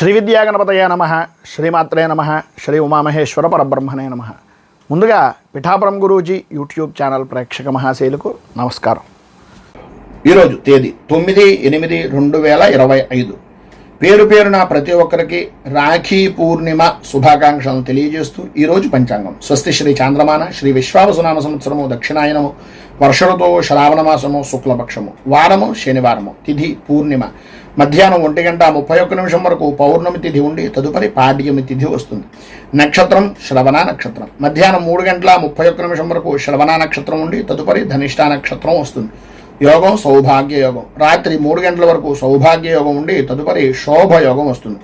శ్రీ విద్యాగణపతయ నమః, శ్రీమాత్రే నమః, శ్రీ ఉమామహేశ్వర పరబ్రహ్మణే నమః. ముందుగా పిఠాపురం గురూజీ యూట్యూబ్ ఛానల్ ప్రేక్షక మహాశైలకు నమస్కారం. ఈరోజు తేదీ 9/8/2025. పేరు పేరున ప్రతి ఒక్కరికి రాఖీ పూర్ణిమ శుభాకాంక్షలను తెలియజేస్తూ ఈరోజు పంచాంగం. స్వస్తి శ్రీ చాంద్రమాన శ్రీ విశ్వావసునామ సంవత్సరము దక్షిణాయనము, వర్ష ఋతువు శ్రావణ మాసము శుక్లపక్షము, వారము శనివారము, తిథి పూర్ణిమ, మధ్యాహ్నం 1:31 వరకు పౌర్ణమి తిథి ఉండి తదుపరి పాడ్యమి తిథి వస్తుంది. నక్షత్రం శ్రవణ నక్షత్రం. మధ్యాహ్నం 3:31 వరకు శ్రవణ నక్షత్రం ఉండి తదుపరి ధనిష్ఠా నక్షత్రం వస్తుంది. యోగం సౌభాగ్య యోగం. రాత్రి 3 గంటల వరకు సౌభాగ్య యోగం ఉండి తదుపరి శోభ యోగం వస్తుంది.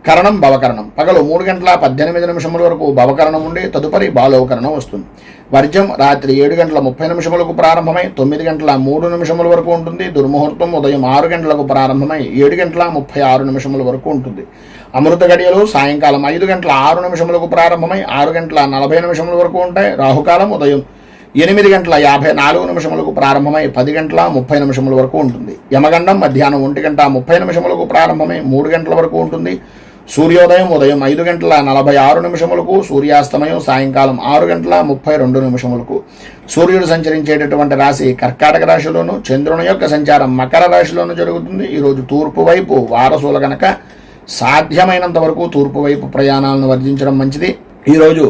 కరణం భవకరణం. పగలు 3:18 వరకు భవకరణం ఉండి తదుపరి బాలోకరణం వస్తుంది. వర్జం రాత్రి 7:30 ప్రారంభమై 9:03 వరకు ఉంటుంది. దుర్ముహూర్తం ఉదయం 6 గంటలకు ప్రారంభమై 7:36 వరకు ఉంటుంది. అమృత గడియలు సాయంకాలం 5:06 ప్రారంభమై 6:40 వరకు ఉంటాయి. రాహుకాలం ఉదయం 8:54 ప్రారంభమై 10:30 వరకు ఉంటుంది. యమగండం మధ్యాహ్నం 1:30 ప్రారంభమై 3 గంటల వరకు ఉంటుంది. సూర్యోదయం ఉదయం 5:46 సూర్యాస్తమయం సాయంకాలం 6:32 సూర్యుడు సంచరించేటటువంటి రాశి కర్కాటక రాశిలోను, చంద్రుని యొక్క సంచారం మకర రాశిలోను జరుగుతుంది. ఈరోజు తూర్పు వైపు వారసుల గనక సాధ్యమైనంత వరకు తూర్పు వైపు ప్రయాణాలను వర్జించడం మంచిది. ఈరోజు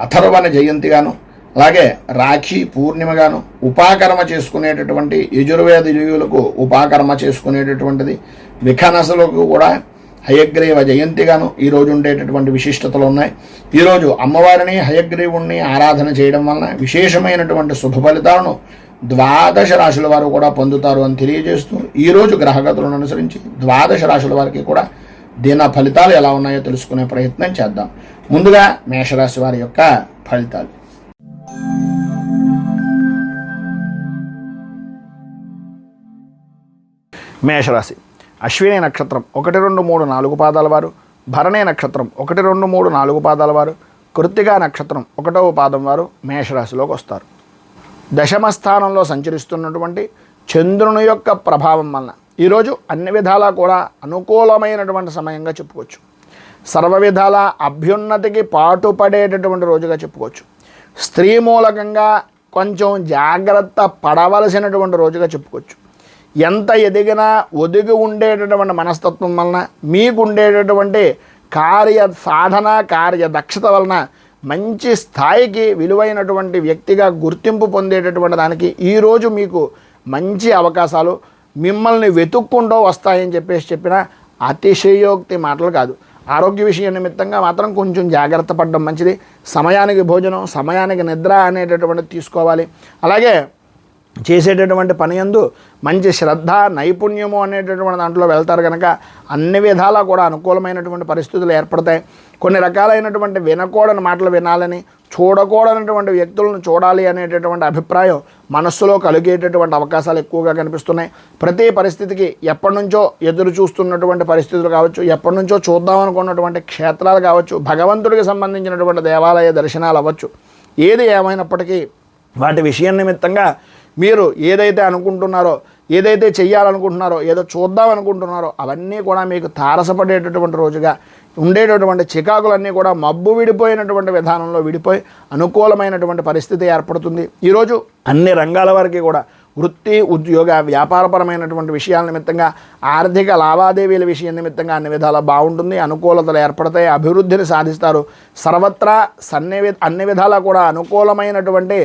అథర్వణ జయంతిగాను, అలాగే రాఖీ పూర్ణిమగాను, ఉపాకర్మ చేసుకునేటటువంటి యజుర్వేద యోగులకు ఉపాకర్మ చేసుకునేటటువంటిది, విఖనసులకు కూడా హయగ్రీవ జయంతిగాను ఈరోజు ఉండేటటువంటి విశిష్టతలు ఉన్నాయి. ఈరోజు అమ్మవారిని హయగ్రీవుణ్ణి ఆరాధన చేయడం వలన విశేషమైనటువంటి శుభ ఫలితాలను 12 రాశుల వారు కూడా పొందుతారు అని తెలియజేస్తూ ఈరోజు గ్రహగతులను అనుసరించి 12 రాశుల వారికి కూడా దిన ఫలితాలు ఎలా ఉన్నాయో తెలుసుకునే ప్రయత్నం చేద్దాం. ముందుగా మేషరాశి వారి యొక్క ఫలితాలు. మేషరాశి. అశ్విని నక్షత్రం 1, 2, 3, 4 పాదాల వారు, భరణి నక్షత్రం 1, 2, 3, 4 పాదాల వారు, కృత్తికా నక్షత్రం 1వ పాదం వారు మేషరాశిలోకి వస్తారు. దశమ స్థానంలో సంచరిస్తున్నటువంటి చంద్రుని యొక్క ప్రభావం వలన ఈరోజు అన్ని విధాలా కూడా అనుకూలమైనటువంటి సమయంగా చెప్పుకోవచ్చు. సర్వ విధాల అభ్యున్నతికి పాటుపడేటటువంటి రోజుగా చెప్పుకోవచ్చు. స్త్రీ మూలకంగా కొంచెం జాగ్రత్త పడవలసినటువంటి రోజుగా చెప్పుకోవచ్చు. ఎంత ఎదిగినా ఒదిగి ఉండేటటువంటి మనస్తత్వం వలన మీకు ఉండేటటువంటి కార్య సాధన కార్య దక్షత వలన మంచి స్థాయికి విలువైనటువంటి వ్యక్తిగా గుర్తింపు పొందేటటువంటి దానికి ఈరోజు మీకు మంచి అవకాశాలు మిమ్మల్ని వెతుక్కుంటూ వస్తాయని చెప్పిన అతిశయోక్తి మాటలు కాదు. ఆరోగ్య విషయం నిమిత్తంగా మాత్రం కొంచెం జాగ్రత్త పడడం మంచిది. సమయానికి భోజనం, సమయానికి నిద్ర అనేటటువంటిది తీసుకోవాలి. అలాగే చేసేటటువంటి పని యందు మంచి శ్రద్ధ నైపుణ్యము అనేటటువంటి దాంట్లో వెళ్తారు కనుక అన్ని విధాలా కూడా అనుకూలమైనటువంటి పరిస్థితులు ఏర్పడతాయి. కొన్ని రకాలైనటువంటి వినకూడని మాటలు వినాలని, చూడకూడనటువంటి వ్యక్తులను చూడాలి అనేటటువంటి అభిప్రాయం మనస్సులో కలిగేటటువంటి అవకాశాలు ఎక్కువగా కనిపిస్తున్నాయి. ప్రతి పరిస్థితికి ఎప్పటి నుంచో ఎదురు చూస్తున్నటువంటి పరిస్థితులు కావచ్చు, ఎప్పటి నుంచో చూద్దామనుకున్నటువంటి క్షేత్రాలు కావచ్చు, భగవంతుడికి సంబంధించినటువంటి దేవాలయ దర్శనాలు అవ్వచ్చు, ఏది ఏమైనప్పటికీ వాటి విషయం నిమిత్తంగా మీరు ఏదైతే అనుకుంటున్నారో, ఏదైతే చెయ్యాలనుకుంటున్నారో, ఏదో చూద్దామనుకుంటున్నారో అవన్నీ కూడా మీకు తారసపడేటటువంటి రోజుగా ఉండేటటువంటి చికాకులన్నీ కూడా మబ్బు విడిపోయినటువంటి విధానంలో విడిపోయి అనుకూలమైనటువంటి పరిస్థితి ఏర్పడుతుంది. ఈరోజు అన్ని రంగాల వారికి కూడా వృత్తి, ఉద్యోగ, వ్యాపారపరమైనటువంటి విషయాల నిమిత్తంగా, ఆర్థిక లావాదేవీల విషయం నిమిత్తంగా అన్ని విధాలా బాగుంటుంది. అనుకూలతలు ఏర్పడతాయి, అభివృద్ధిని సాధిస్తారు. సర్వత్రా అన్ని విధాలా కూడా అనుకూలమైనటువంటి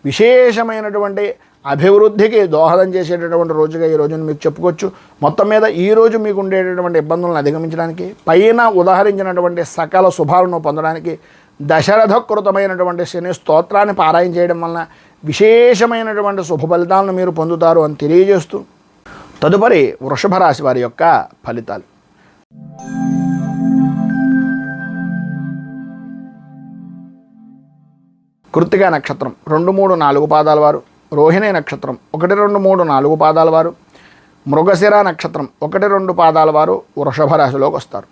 విశేషమైనటువంటి అభివృద్ధికి దోహదం చేసేటటువంటి రోజుగా ఈ రోజును మీకు చెప్పుకోవచ్చు. మొత్తం మీద ఈరోజు మీకు ఉండేటటువంటి ఇబ్బందులను అధిగమించడానికి, పైన ఉదాహరించినటువంటి సకల శుభాలను పొందడానికి దశరథకృతమైనటువంటి శని స్తోత్రాన్ని పారాయణ చేయడం వలన విశేషమైనటువంటి శుభ ఫలితాలను మీరు పొందుతారు అని తెలియజేస్తూ తదుపరి వృషభ రాశి వారి యొక్క ఫలితాలు. కృత్తికా నక్షత్రం 2, 3, 4 పాదాల వారు, రోహిణి నక్షత్రం 1, 2, 3, 4 పాదాల వారు, మృగశిర నక్షత్రం 1, 2 పాదాల వారు వృషభ రాశిలోకి వస్తారు.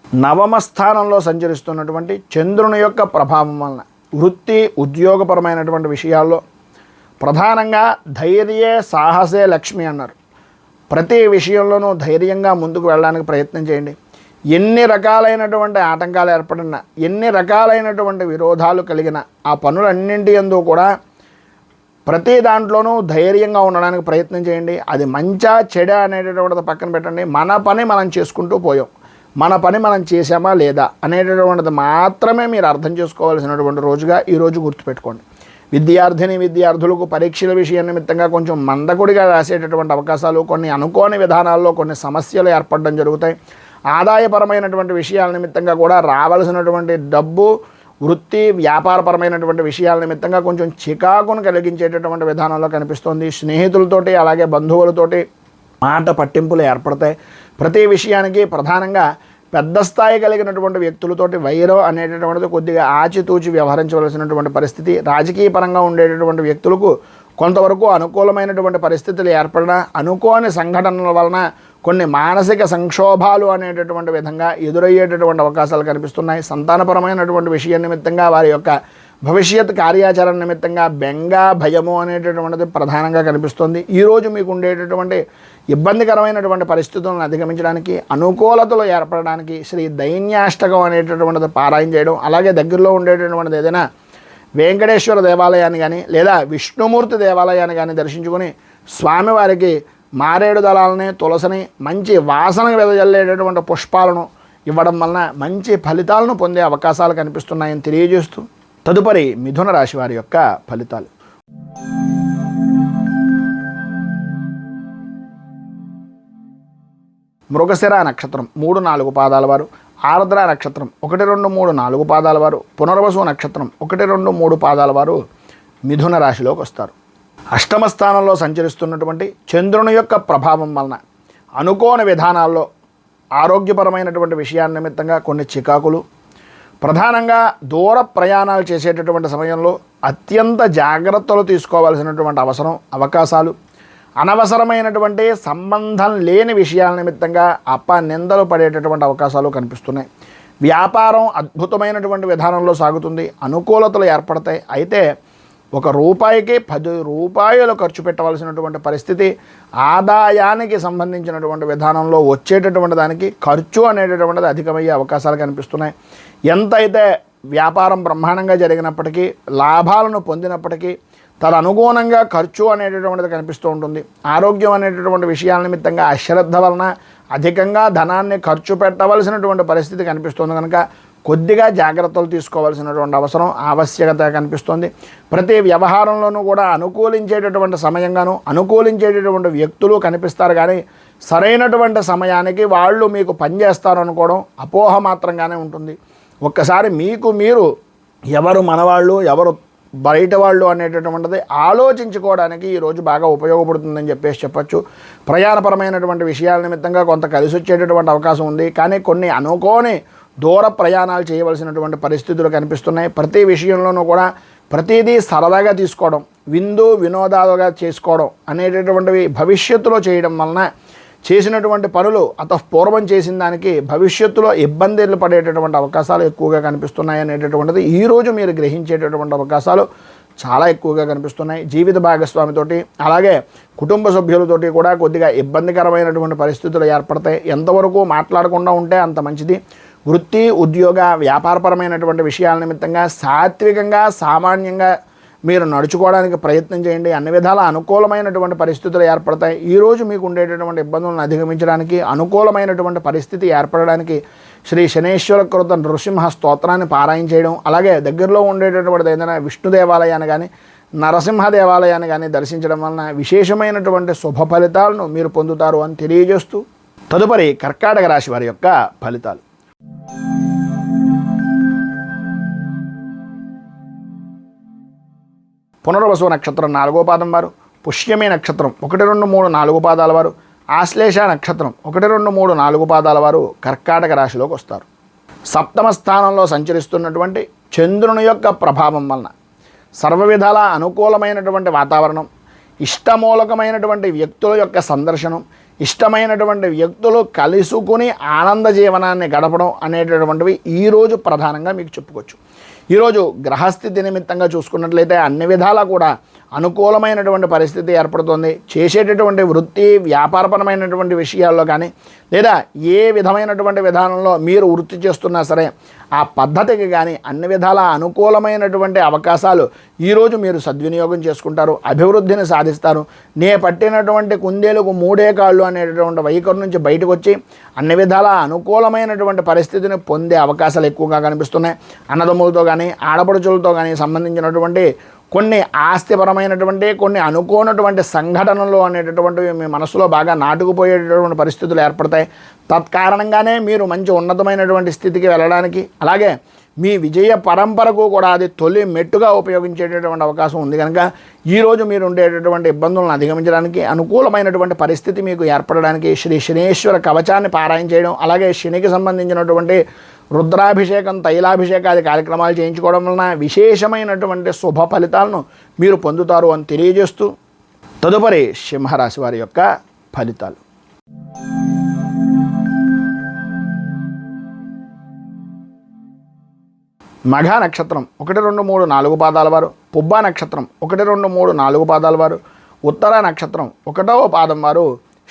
నవమ స్థానంలో సంచరిస్తున్నటువంటి చంద్రుని యొక్క ప్రభావం వలన వృత్తి ఉద్యోగపరమైనటువంటి విషయాల్లో ప్రధానంగా ధైర్యే సాహసే లక్ష్మి అన్నారు. ప్రతి విషయంలోనూ ధైర్యంగా ముందుకు వెళ్ళడానికి ప్రయత్నం చేయండి. ఎన్ని రకాలైనటువంటి ఆటంకాలు ఏర్పడినా, ఎన్ని రకాలైనటువంటి విరోధాలు కలిగిన ఆ పనులన్నింటి యందు కూడా ప్రతి దాంట్లోనూ ధైర్యంగా ఉండడానికి ప్రయత్నం చేయండి. అది మంచా చెడా అనేటటువంటిది పక్కన పెట్టండి. మన పని మనం చేసుకుంటూ పోయాం, మన పని మనం చేసామా లేదా అనేటటువంటిది మాత్రమే మీరు అర్థం చేసుకోవాల్సినటువంటి రోజుగా ఈరోజు గుర్తుపెట్టుకోండి. విద్యార్థులకు పరీక్షల విషయం నిమిత్తంగా కొంచెం మందకొడిగా రాసేటటువంటి అవకాశాలు, కొన్ని అనుకోని విధానాల్లో కొన్ని సమస్యలు ఏర్పడడం జరుగుతాయి. ఆదాయపరమైనటువంటి విషయాల నిమిత్తంగా కూడా రావాల్సినటువంటి డబ్బు, వృత్తి, వ్యాపారపరమైనటువంటి విషయాల నిమిత్తంగా కొంచెం చికాకును కలిగించేటటువంటి విధానంలో కనిపిస్తోంది. స్నేహితులతోటి అలాగే బంధువులతోటి మాట పట్టింపులు ఏర్పడతాయి. ప్రతి విషయానికి ప్రధానంగా పెద్ద స్థాయి కలిగినటువంటి వ్యక్తులతోటి వైరం అనేటటువంటిది కొద్దిగా ఆచితూచి వ్యవహరించవలసినటువంటి పరిస్థితి. రాజకీయ పరంగా ఉండేటటువంటి వ్యక్తులకు కొంతవరకు అనుకూలమైనటువంటి పరిస్థితులు ఏర్పడినా అనుకోని సంఘటనల వలన కొన్ని మానసిక సంక్షోభాలు అనేటటువంటి విధంగా ఎదురయ్యేటటువంటి అవకాశాలు కనిపిస్తున్నాయి. సంతానపరమైనటువంటి విషయం నిమిత్తంగా వారి యొక్క భవిష్యత్ కార్యాచరణ నిమిత్తంగా బెంగ, భయము అనేటటువంటిది ప్రధానంగా కనిపిస్తుంది. ఈరోజు మీకు ఉండేటటువంటి ఇబ్బందికరమైనటువంటి పరిస్థితులను అధిగమించడానికి, అనుకూలతలు ఏర్పడడానికి శ్రీ దైన్యాష్టకం అనేటటువంటిది పారాయణ చేయడం, అలాగే దగ్గరలో ఉండేటటువంటిది ఏదైనా వెంకటేశ్వర దేవాలయాన్ని కానీ లేదా విష్ణుమూర్తి దేవాలయాన్ని కానీ దర్శించుకొని స్వామివారికి మారేడు దళాలని, తులసిని, మంచి వాసన వెదజల్లేటటువంటి పుష్పాలను ఇవ్వడం వలన మంచి ఫలితాలను పొందే అవకాశాలు కనిపిస్తున్నాయని తెలియజేస్తూ తదుపరి మిథున రాశి వారి యొక్క ఫలితాలు. మృగశిర నక్షత్రం 3-4 పాదాల వారు, ఆర్ద్ర నక్షత్రం 1, 2, 3, 4 పాదాల వారు, పునర్వసు నక్షత్రం 1, 2, 3 పాదాల వారు మిథున రాశిలోకి వస్తారు. అష్టమ స్థానంలో సంచరిస్తున్నటువంటి చంద్రుని యొక్క ప్రభావం వలన అనుకోని విధానాల్లో ఆరోగ్యపరమైనటువంటి విషయాల నిమిత్తంగా కొన్ని చికాకులు, ప్రధానంగా దూర ప్రయాణాలు చేసేటటువంటి సమయంలో అత్యంత జాగ్రత్తలు తీసుకోవాల్సినటువంటి అవకాశాలు, అనవసరమైనటువంటి సంబంధం లేని విషయాల నిమిత్తంగా నిందలు పడేటటువంటి అవకాశాలు కనిపిస్తున్నాయి. వ్యాపారం అద్భుతమైనటువంటి విధానంలో సాగుతుంది, అనుకూలతలు ఏర్పడతాయి. అయితే ₹1కి 10 రూపాయలు ఖర్చు పెట్టవలసినటువంటి పరిస్థితి, ఆదాయానికి సంబంధించినటువంటి విధానంలో వచ్చేటటువంటి దానికి ఖర్చు అనేటటువంటిది అధికమయ్యే అవకాశాలు కనిపిస్తున్నాయి. ఎంతైతే వ్యాపారం బ్రహ్మాండంగా జరిగినప్పటికీ, లాభాలను పొందినప్పటికీ తదనుగుణంగా ఖర్చు అనేటటువంటిది కనిపిస్తూ ఉంటుంది. ఆరోగ్యం అనేటటువంటి విషయాల నిమిత్తంగా అశ్రద్ధ వలన అధికంగా ధనాన్ని ఖర్చు పెట్టవలసినటువంటి పరిస్థితి కనిపిస్తుంది. కనుక కొద్దిగా జాగ్రత్తలు తీసుకోవాల్సినటువంటి ఆవశ్యకత కనిపిస్తుంది. ప్రతి వ్యవహారంలోనూ కూడా అనుకూలించేటటువంటి సమయంగాను అనుకూలించేటటువంటి వ్యక్తులు కనిపిస్తారు, కానీ సరైనటువంటి సమయానికి వాళ్ళు మీకు పనిచేస్తారు అనుకోవడం అపోహ మాత్రంగానే ఉంటుంది. ఒక్కసారి మీకు మీరు ఎవరు మనవాళ్ళు, ఎవరు బయట వాళ్ళు అనేటటువంటిది ఆలోచించుకోవడానికి ఈరోజు బాగా ఉపయోగపడుతుందని చెప్పచ్చు. ప్రయాణపరమైనటువంటి విషయాల నిమిత్తంగా కొంత కలిసి వచ్చేటటువంటి అవకాశం ఉంది, కానీ కొన్ని అనుకోని దూర ప్రయాణాలు చేయవలసినటువంటి పరిస్థితులు కనిపిస్తున్నాయి. ప్రతి విషయంలోనూ కూడా ప్రతిదీ సరదాగా తీసుకోవడం, వినోదాలుగా చేసుకోవడం అనేటటువంటివి భవిష్యత్తులో చేయడం వలన చేసినటువంటి పనులు పూర్వం చేసిన దానికి భవిష్యత్తులో ఇబ్బందులు పడేటటువంటి అవకాశాలు ఎక్కువగా కనిపిస్తున్నాయి అనేటటువంటిది ఈరోజు మీరు గ్రహించేటటువంటి అవకాశాలు చాలా ఎక్కువగా కనిపిస్తున్నాయి. జీవిత భాగస్వామితోటి అలాగే కుటుంబ సభ్యులతోటి కూడా కొద్దిగా ఇబ్బందికరమైనటువంటి పరిస్థితులు ఏర్పడతాయి. ఎంతవరకు మాట్లాడకుండా ఉంటే అంత మంచిది. వృత్తి, ఉద్యోగ, వ్యాపారపరమైనటువంటి విషయాల నిమిత్తంగా సాత్వికంగా, సామాన్యంగా మీరు నడుచుకోవడానికి ప్రయత్నం చేయండి. అన్ని విధాల అనుకూలమైనటువంటి పరిస్థితులు ఏర్పడతాయి. ఈరోజు మీకు ఉండేటటువంటి ఇబ్బందులను అధిగమించడానికి, అనుకూలమైనటువంటి పరిస్థితి ఏర్పడడానికి శ్రీ శనేశ్వర కృత నృసింహ స్తోత్రాన్ని పారాయణ చేయడం, అలాగే దగ్గరలో ఉండేటటువంటి ఏదైనా విష్ణు దేవాలయాన్ని కానీ నరసింహ దేవాలయాన్ని కానీ దర్శించడం వలన విశేషమైనటువంటి శుభ ఫలితాలను మీరు పొందుతారు అని తెలియజేస్తూ తదుపరి కర్కాటక రాశి వారి యొక్క ఫలితాలు. పునర్వసు నక్షత్రం 4వ పాదం వారు, పుష్యమి నక్షత్రం 1, 2, 3, 4 పాదాల వారు, ఆశ్లేష నక్షత్రం 1, 2, 3, 4 పాదాల వారు కర్కాటక రాశిలోకి వస్తారు. సప్తమ స్థానంలో సంచరిస్తున్నటువంటి చంద్రుని యొక్క ప్రభావం వలన సర్వ విధాల అనుకూలమైనటువంటి వాతావరణం, ఇష్టమూలకమైనటువంటి వ్యక్తుల యొక్క సందర్శనం, ఇష్టమైనటువంటి వ్యక్తులు కలుసుకుని ఆనంద జీవనాన్ని గడపడం అనేటటువంటివి ఈరోజు ప్రధానంగా మీకు చెప్పుకోవచ్చు. ఈరోజు గ్రహస్థితి నిమిత్తంగా చూసుకున్నట్లయితే అన్ని విధాలా కూడా అనుకూలమైనటువంటి పరిస్థితి ఏర్పడుతుంది. చేసేటటువంటి వృత్తి వ్యాపారపరమైనటువంటి విషయాల్లో కానీ లేదా ఏ విధమైనటువంటి విధానంలో మీరు వృత్తి చేస్తున్నా సరే ఆ పద్ధతికి కానీ అన్ని విధాల అనుకూలమైనటువంటి అవకాశాలు ఈరోజు మీరు సద్వినియోగం చేసుకుంటారు, అభివృద్ధిని సాధిస్తారు. నే పట్టినటువంటి కుందేలకు మూడే కాళ్ళు అనేటటువంటి వైఖరి నుంచి బయటకు వచ్చి అన్ని విధాల అనుకూలమైనటువంటి పరిస్థితిని పొందే అవకాశాలు ఎక్కువగా కనిపిస్తున్నాయి. అన్నదమ్ములతో కానీ ఆడపడుచులతో కానీ సంబంధించినటువంటి కొన్ని ఆస్తిపరమైనటువంటి కొన్ని అనుకోనటువంటి సంఘటనలు అనేటటువంటివి మీ మనసులో బాగా నాటుకుపోయేటటువంటి పరిస్థితులు ఏర్పడతాయి. తత్కారణంగానే మీరు మంచి ఉన్నతమైనటువంటి స్థితికి వెళ్ళడానికి అలాగే మీ విజయ పరంపరకు కూడా అది తొలి మెట్టుగా ఉపయోగించేటటువంటి అవకాశం ఉంది. కనుక ఈరోజు మీరు ఉండేటటువంటి ఇబ్బందులను అధిగమించడానికి అనుకూలమైనటువంటి పరిస్థితి మీకు ఏర్పడడానికి శ్రీ శనేశ్వర కవచాన్ని పారాయణ చేయడం అలాగే శనికి సంబంధించినటువంటి రుద్రాభిషేకం తైలాభిషేకాది కార్యక్రమాలు చేయించుకోవడం వలన విశేషమైనటువంటి శుభ ఫలితాలను మీరు పొందుతారు అని తెలియజేస్తూ తదుపరి సింహరాశి వారి యొక్క ఫలితాలు. మఘ నక్షత్రం 1, 2, 3, 4 పాదాల వారు, పుబ్బా నక్షత్రం 1, 2, 3, 4 పాదాల వారు, ఉత్తర నక్షత్రం 1వ పాదం వారు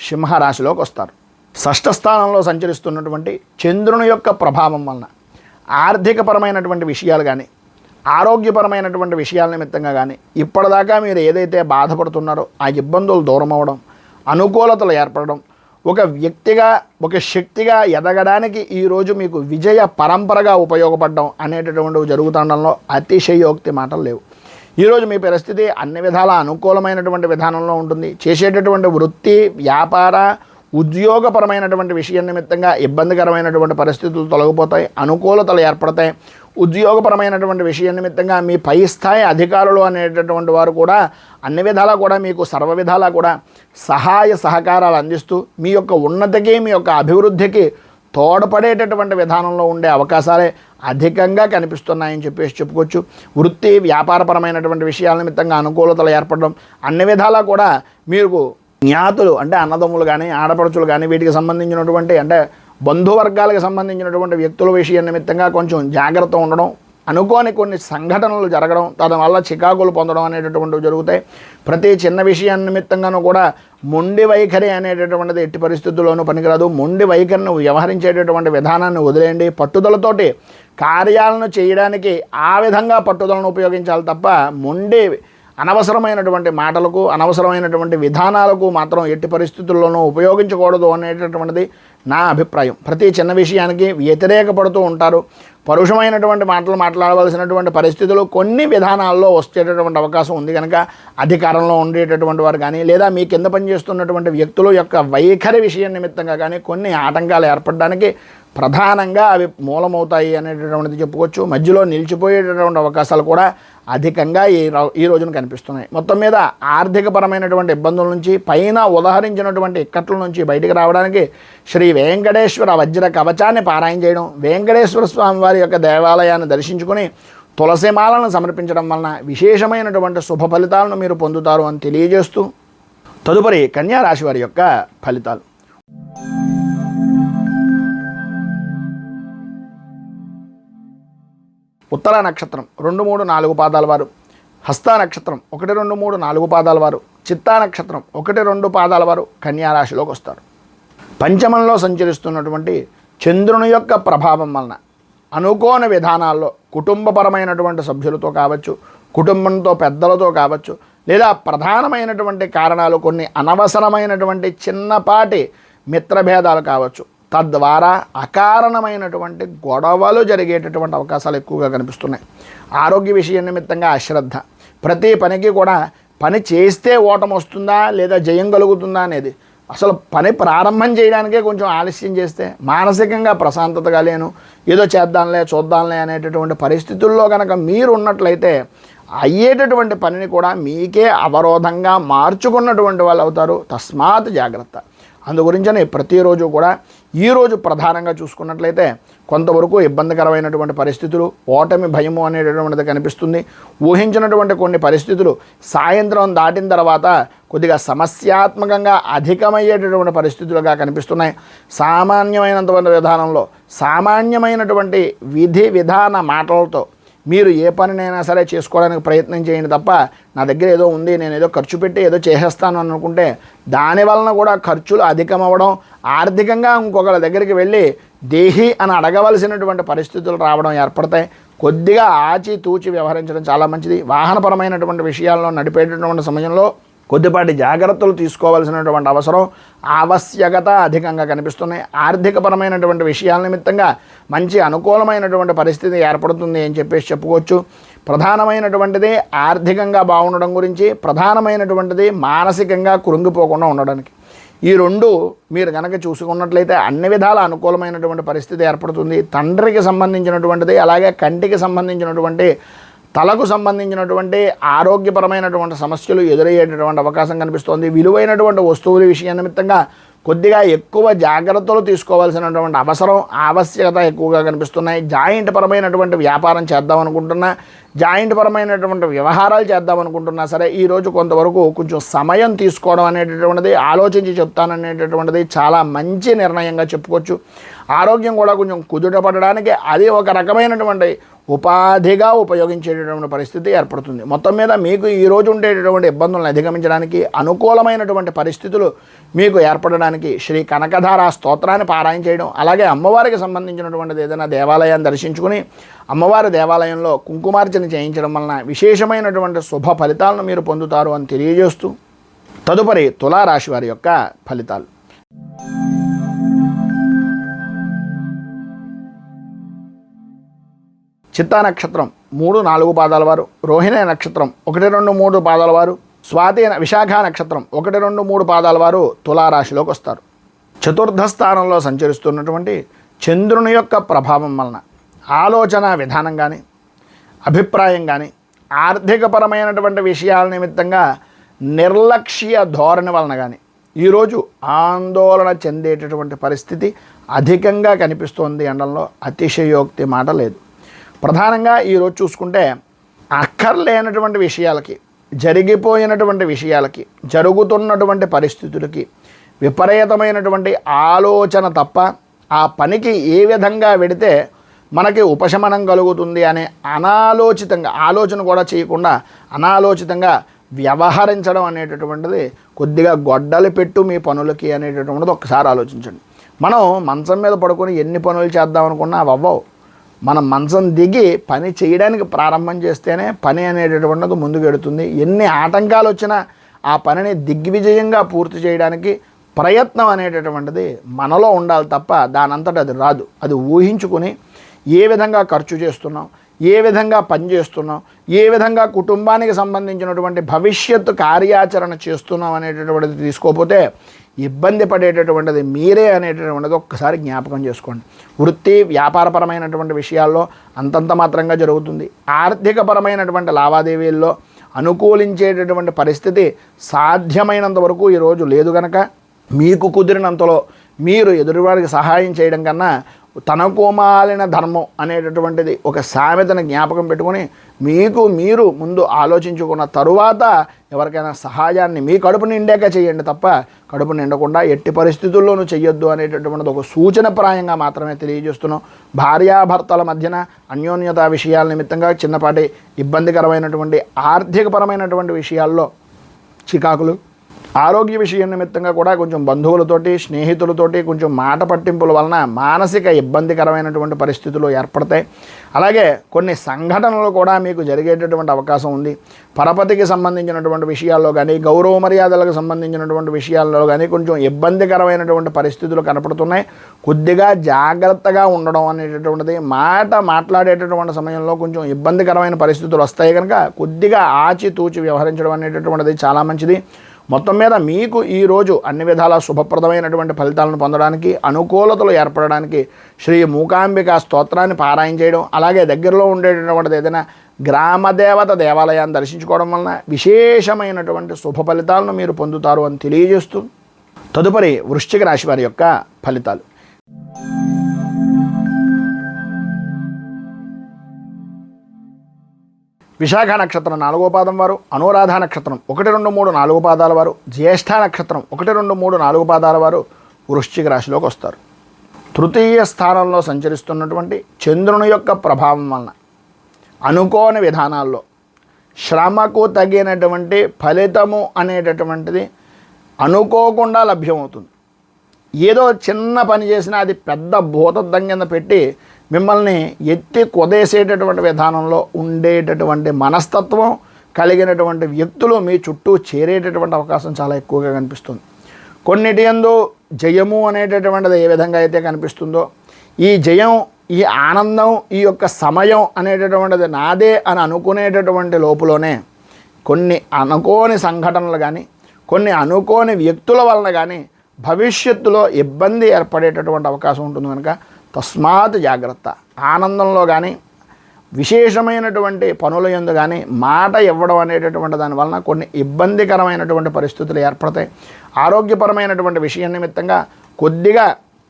సింహరాశిలోకి వస్తారు. షష్ఠ స్థానంలో సంచరిస్తున్నటువంటి చంద్రుని యొక్క ప్రభావం వలన ఆర్థికపరమైనటువంటి విషయాలు కానీ ఆరోగ్యపరమైనటువంటి విషయాల నిమిత్తంగా కానీ ఇప్పటిదాకా మీరు ఏదైతే బాధపడుతున్నారో ఆ ఇబ్బందులు దూరం అవ్వడం, అనుకూలతలు ఏర్పడడం, ఒక వ్యక్తిగా ఒక శక్తిగా ఎదగడానికి ఈరోజు మీకు విజయ పరంపరగా ఉపయోగపడడం అనేటటువంటివి జరుగుతుండడంలో అతిశయోక్తి మాటలు లేవు. ఈరోజు మీ పరిస్థితి అన్ని విధాల అనుకూలమైనటువంటి విధానంలో ఉంటుంది. చేసేటటువంటి వృత్తి వ్యాపార ఉద్యోగపరమైనటువంటి విషయం నిమిత్తంగా ఇబ్బందికరమైనటువంటి పరిస్థితులు తొలగిపోతాయి, అనుకూలతలు ఏర్పడతాయి. ఉద్యోగపరమైనటువంటి విషయం నిమిత్తంగా మీ పై స్థాయి అధికారులు అనేటటువంటి వారు కూడా అన్ని విధాలా కూడా మీకు సర్వ విధాలా కూడా సహాయ సహకారాలు అందిస్తూ మీ యొక్క ఉన్నతికి మీ యొక్క అభివృద్ధికి తోడ్పడేటటువంటి విధానంలో ఉండే అవకాశాలే అధికంగా కనిపిస్తున్నాయని చెప్పుకోవచ్చు. వృత్తి వ్యాపారపరమైనటువంటి విషయాల నిమిత్తంగా అనుకూలతలు ఏర్పడడం, అన్ని విధాలా కూడా మీరు జ్ఞాతులు అంటే అన్నదమ్ములు కానీ ఆడపడుచులు కానీ వీటికి సంబంధించినటువంటి అంటే బంధువర్గాలకు సంబంధించినటువంటి వ్యక్తుల విషయం నిమిత్తంగా కొంచెం జాగ్రత్త ఉండడం, అనుకోని కొన్ని సంఘటనలు జరగడం, దానివల్ల చికాకులు పొందడం అనేటటువంటివి జరుగుతాయి. ప్రతి చిన్న విషయం నిమిత్తంగానూ కూడా మొండి వైఖరి అనేటటువంటిది ఎట్టి పరిస్థితుల్లోనూ పనికిరాదు. మొండి వైఖరిని వ్యవహరించేటటువంటి విధానాన్ని వదిలేయండి. పట్టుదలతోటి కార్యాలను చేయడానికి ఆ విధంగా పట్టుదలను ఉపయోగించాలి తప్ప మొండి అనవసరమైనటువంటి మాటలకు అనవసరమైనటువంటి విధానాలకు మాత్రం ఎట్టి పరిస్థితుల్లోనూ ఉపయోగించకూడదు అనేటటువంటిది నా అభిప్రాయం. ప్రతి చిన్న విషయానికి వ్యతిరేకపడుతూ ఉంటారు. పరుషమైనటువంటి మాటలు మాట్లాడవలసినటువంటి పరిస్థితులు కొన్ని విధానాల్లో వచ్చేటటువంటి అవకాశం ఉంది. కనుక అధికారంలో ఉండేటటువంటి వారు కానీ లేదా మీ కింద పనిచేస్తున్నటువంటి వ్యక్తుల యొక్క వైఖరి విషయం నిమిత్తంగా కానీ కొన్ని ఆటంకాలు ఏర్పడడానికి ప్రధానంగా అవి మూలమవుతాయి అనేటటువంటిది చెప్పుకోవచ్చు. మధ్యలో నిలిచిపోయేటటువంటి అవకాశాలు కూడా అధికంగా ఈ రోజున కనిపిస్తున్నాయి. మొత్తం మీద ఆర్థికపరమైనటువంటి ఇబ్బందుల నుంచి పైన ఉదహరించినటువంటి ఇక్కట్ల నుంచి బయటికి రావడానికి శ్రీ వెంకటేశ్వర వజ్ర కవచాన్ని పారాయణ చేయడం, వెంకటేశ్వర స్వామి వారి యొక్క దేవాలయాన్ని దర్శించుకుని తులసిమాలను సమర్పించడం వలన విశేషమైనటువంటి శుభ ఫలితాలను మీరు పొందుతారు అని తెలియజేస్తూ తదుపరి కన్యా రాశి వారి యొక్క ఫలితాలు. ఉత్తర నక్షత్రం 2, 3, 4 పాదాల వారు, హస్త నక్షత్రం 1, 2, 3, 4 పాదాల వారు, చిత్తా నక్షత్రం 1, 2 పాదాల వారు కన్యా రాశిలోకి వస్తారు. పంచమంలో సంచరిస్తున్నటువంటి చంద్రుని యొక్క ప్రభావం వలన అనుకోని విధానాల్లో కుటుంబపరమైనటువంటి సభ్యులతో కావచ్చు, కుటుంబంతో పెద్దలతో కావచ్చు, లేదా ప్రధానమైనటువంటి కారణాలు కొన్ని అనవసరమైనటువంటి చిన్నపాటి మిత్రభేదాలు కావచ్చు, తద్వారా అకారణమైనటువంటి గొడవలు జరిగేటటువంటి అవకాశాలు ఎక్కువగా కనిపిస్తున్నాయి. ఆరోగ్య విషయం నిమిత్తంగా అశ్రద్ధ, ప్రతి పనికి కూడా పని చేస్తే ఓటమి వస్తుందా లేదా జయం కలుగుతుందా అనేది అసలు పని ప్రారంభం చేయడానికే కొంచెం ఆలస్యం చేస్తే మానసికంగా ప్రశాంతతగా లేను, ఏదో చేద్దాంలే చూద్దాంలే అనేటటువంటి పరిస్థితుల్లో కనుక మీరు ఉన్నట్లయితే అయ్యేటటువంటి పనిని కూడా మీకే అవరోధంగా మార్చుకున్నటువంటి వాళ్ళు అవుతారు. తస్మాత్ జాగ్రత్త. అందుగురించని ప్రతిరోజు కూడా ఈరోజు ప్రధానంగా చూసుకున్నట్లయితే కొంతవరకు ఇబ్బందికరమైనటువంటి పరిస్థితులు, ఓటమి భయము అనేటటువంటిది కనిపిస్తుంది. ఊహించినటువంటి కొన్ని పరిస్థితులు సాయంత్రం దాటిన తర్వాత కొద్దిగా సమస్యాత్మకంగా అధికమయ్యేటటువంటి పరిస్థితులుగా కనిపిస్తున్నాయి. సామాన్యమైనంత విధానంలో సామాన్యమైనటువంటి విధి విధాన మాటలతో మీరు ఏ పనినైనా సరే చేసుకోవడానికి ప్రయత్నం చేయండి తప్ప నా దగ్గర ఏదో ఉంది, నేను ఏదో ఖర్చు పెట్టి ఏదో చేసేస్తాను అని అనుకుంటే దాని వలన కూడా ఖర్చులు అధికమవ్వడం, ఆర్థికంగా ఇంకొకళ్ళ దగ్గరికి వెళ్ళి దేహి అని అడగవలసినటువంటి పరిస్థితులు రావడం ఏర్పడతాయి. కొద్దిగా ఆచితూచి వ్యవహరించడం చాలా మంచిది. వాహనపరమైనటువంటి విషయాల్లో నడిపేటటువంటి సమయంలో కొద్దిపాటి జాగ్రత్తలు తీసుకోవాల్సినటువంటి అవసరం, ఆవశ్యకత అధికంగా కనిపిస్తున్నాయి. ఆర్థికపరమైనటువంటి విషయాల నిమిత్తంగా మంచి అనుకూలమైనటువంటి పరిస్థితి ఏర్పడుతుంది అని చెప్పేసి చెప్పుకోవచ్చు. ప్రధానమైనటువంటిది ఆర్థికంగా బాగుండడం గురించి, ప్రధానమైనటువంటిది మానసికంగా కృంగిపోకుండా ఉండడానికి. ఈ రెండు మీరు కనుక చూసుకున్నట్లయితే అన్ని విధాల అనుకూలమైనటువంటి పరిస్థితి ఏర్పడుతుంది. తండ్రికి సంబంధించినటువంటిది, అలాగే కంటికి సంబంధించినటువంటి, తలకు సంబంధించినటువంటి ఆరోగ్యపరమైనటువంటి సమస్యలు ఎదురయ్యేటటువంటి అవకాశం కనిపిస్తోంది. విలువైనటువంటి వస్తువుల విషయం నిమిత్తంగా కొద్దిగా ఎక్కువ జాగ్రత్తలు తీసుకోవాల్సినటువంటి అవసరం, ఆవశ్యకత ఎక్కువగా కనిపిస్తున్నాయి. జాయింట్ పరమైనటువంటి వ్యాపారం చేద్దామనుకుంటున్నా, జాయింట్ పరమైనటువంటి వ్యవహారాలు చేద్దామనుకుంటున్నా సరే ఈరోజు కొంతవరకు కొంచెం సమయం తీసుకోవడం అనేటటువంటిది, ఆలోచించి చెప్తాననేటటువంటిది చాలా మంచి నిర్ణయంగా చెప్పుకోవచ్చు. ఆరోగ్యం కూడా కొంచెం కుదుటపడడానికి అది ఒక రకమైనటువంటి ఉపాధిగా ఉపయోగించేటటువంటి పరిస్థితి ఏర్పడుతుంది. మొత్తం మీద మీకు ఈరోజు ఉండేటటువంటి ఇబ్బందులను అధిగమించడానికి, అనుకూలమైనటువంటి పరిస్థితులు మీకు ఏర్పడడానికి శ్రీ కనకధార స్తోత్రాన్ని పారాయణ చేయడం, అలాగే అమ్మవారికి సంబంధించినటువంటిది ఏదైనా దేవాలయాన్ని దర్శించుకుని అమ్మవారి దేవాలయంలో కుంకుమార్చన చేయించడం వలన విశేషమైనటువంటి శుభ ఫలితాలను మీరు పొందుతారు అని తెలియజేస్తూ తదుపరి తులారాశి వారి యొక్క ఫలితాలు. చిత్తా నక్షత్రం 3, 4 పాదాల వారు, రోహిణి నక్షత్రం 1, 2, 3 పాదాల వారు, స్వాతి విశాఖ నక్షత్రం 1, 2, 3 పాదాల వారు తులారాశిలోకి వస్తారు. చతుర్థ స్థానంలో సంచరిస్తున్నటువంటి చంద్రుని యొక్క ప్రభావం వలన ఆలోచన విధానం కానీ, అభిప్రాయం కానీ, ఆర్థికపరమైనటువంటి విషయాల నిమిత్తంగా నిర్లక్ష్య ధోరణి వలన కానీ ఈరోజు ఆందోళన చెందేటటువంటి పరిస్థితి అధికంగా కనిపిస్తోంది అనడంలో అతిశయోక్తి మాట లేదు. ప్రధానంగా ఈరోజు చూసుకుంటే అక్కర్లేనటువంటి విషయాలకి, జరిగిపోయినటువంటి విషయాలకి, జరుగుతున్నటువంటి పరిస్థితులకి విపరీతమైనటువంటి ఆలోచన తప్ప ఆ పనికి ఏ విధంగా వెడితే మనకి ఉపశమనం కలుగుతుంది అనే అనాలోచితంగా, ఆలోచన కూడా చేయకుండా అనాలోచితంగా వ్యవహరించడం అనేటటువంటిది కొద్దిగా గొడ్డలి పెట్టు మీ పనులకి అనేటటువంటిది ఒక్కసారి ఆలోచించండి. మనం మంచం మీద పడుకొని ఎన్ని పనులు చేద్దాం అనుకున్నా అవి అవ్వవు. మనం మంచం దిగి పని చేయడానికి ప్రారంభం చేస్తేనే పని అనేటటువంటిది ముందుకు ఎడుతుంది. ఎన్ని ఆటంకాలు వచ్చినా ఆ పనిని దిగ్విజయంగా పూర్తి చేయడానికి ప్రయత్నం అనేటటువంటిది మనలో ఉండాలి తప్ప దానంతట అది రాదు. అది ఊహించుకుని ఏ విధంగా ఖర్చు చేస్తున్నాం, ఏ విధంగా పని చేస్తున్నాం, ఏ విధంగా కుటుంబానికి సంబంధించినటువంటి భవిష్యత్తు కార్యాచరణ చేస్తున్నాం అనేటటువంటిది తీసుకోకపోతే ఇబ్బంది పడేటటువంటిది మీరే అనేటటువంటిది ఒక్కసారి జ్ఞాపకం చేసుకోండి. వృత్తి వ్యాపారపరమైనటువంటి విషయాల్లో అంతంత మాత్రంగా జరుగుతుంది. ఆర్థికపరమైనటువంటి లావాదేవీల్లో అనుకూలించేటటువంటి పరిస్థితి సాధ్యమైనంత వరకు ఈరోజు లేదు కనుక మీకు కుదిరినంతలో మీరు ఎదురువారికి సహాయం చేయడం కన్నా తనకు మాలిన ధర్మం అనేటటువంటిది ఒక సామెతను జ్ఞాపకం పెట్టుకొని మీకు మీరు ముందు ఆలోచించుకున్న తరువాత ఎవరికైనా సహాయాన్ని మీ కడుపు నిండాక చేయండి తప్ప కడుపు నిండకుండా ఎట్టి పరిస్థితుల్లోనూ చెయ్యొద్దు అనేటటువంటిది ఒక సూచనప్రాయంగా మాత్రమే తెలియజేస్తున్నాం. భార్యాభర్తల మధ్యన అన్యోన్యత విషయాల నిమిత్తంగా చిన్నపాటి ఇబ్బందికరమైనటువంటి ఆర్థికపరమైనటువంటి విషయాల్లో చికాకులు, ఆరోగ్య విషయం నిమిత్తంగా కూడా కొంచెం బంధువులతోటి, స్నేహితులతోటి కొంచెం మాట పట్టింపుల వలన మానసిక ఇబ్బందికరమైనటువంటి పరిస్థితులు ఏర్పడతాయి. అలాగే కొన్ని సంఘటనలు కూడా మీకు జరిగేటటువంటి అవకాశం ఉంది. పరపతికి సంబంధించినటువంటి విషయాల్లో కానీ, గౌరవ మర్యాదలకు సంబంధించినటువంటి విషయాల్లో కానీ కొంచెం ఇబ్బందికరమైనటువంటి పరిస్థితులు కనపడుతున్నాయి. కొద్దిగా జాగ్రత్తగా ఉండడం అనేటటువంటిది, మాట్లాడేటటువంటి సమయంలో కొంచెం ఇబ్బందికరమైన పరిస్థితులు వస్తాయి కనుక కొద్దిగా ఆచితూచి వ్యవహరించడం అనేటటువంటిది చాలా మంచిది. మొత్తం మీద మీకు ఈరోజు అన్ని విధాల శుభప్రదమైనటువంటి ఫలితాలను పొందడానికి, అనుకూలతలు ఏర్పడడానికి శ్రీ మూకాంబిక స్తోత్రాన్ని పారాయణ చేయడం, అలాగే దగ్గరలో ఉండేటటువంటిది ఏదైనా గ్రామదేవత దేవాలయాన్ని దర్శించుకోవడం వలన విశేషమైనటువంటి శుభ ఫలితాలను మీరు పొందుతారు అని తెలియజేస్తూ తదుపరి వృశ్చిక రాశి వారి యొక్క ఫలితాలు. విశాఖ నక్షత్రం 4వ పాదం వారు, అనురాధ నక్షత్రం 1, 2, 3, 4 పాదాల వారు, జ్యేష్ఠ నక్షత్రం 1, 2, 3, 4 పాదాల వారు వృశ్చిక రాశిలోకి వస్తారు. తృతీయ స్థానంలో సంచరిస్తున్నటువంటి చంద్రుని యొక్క ప్రభావం వలన అనుకోని విధానాల్లో శ్రమకు తగినటువంటి ఫలితము అనేటటువంటిది అనుకోకుండా లభ్యమవుతుంది. ఏదో చిన్న పని చేసినా అది పెద్ద భూతద్దం కింద పెట్టి మిమ్మల్ని ఎత్తి కొదేసేటటువంటి విధానంలో ఉండేటటువంటి మనస్తత్వం కలిగినటువంటి వ్యక్తులు మీ చుట్టూ చేరేటటువంటి అవకాశం చాలా ఎక్కువగా కనిపిస్తుంది. కొన్నిటి యందు జయము అనేటటువంటిది ఏ విధంగా అయితే కనిపిస్తుందో, ఈ జయం, ఈ ఆనందం, ఈ యొక్క సమయం అనేటటువంటిది నాదే అని అనుకునేటటువంటి లోపులోనే కొన్ని అనుకోని సంఘటనలు కానీ, కొన్ని అనుకోని వ్యక్తుల వలన కానీ భవిష్యత్తులో ఇబ్బంది ఏర్పడేటటువంటి అవకాశం ఉంటుంది. కనుక తస్మాత్ జాగ్రత్త. ఆనందంలో కానీ, విశేషమైనటువంటి పనుల యందు కానీ మాట ఇవ్వడం అనేటటువంటి దానివలన కొన్ని ఇబ్బందికరమైనటువంటి పరిస్థితులు ఏర్పడతాయి. ఆరోగ్యపరమైనటువంటి విషయం నిమిత్తంగా కొద్దిగా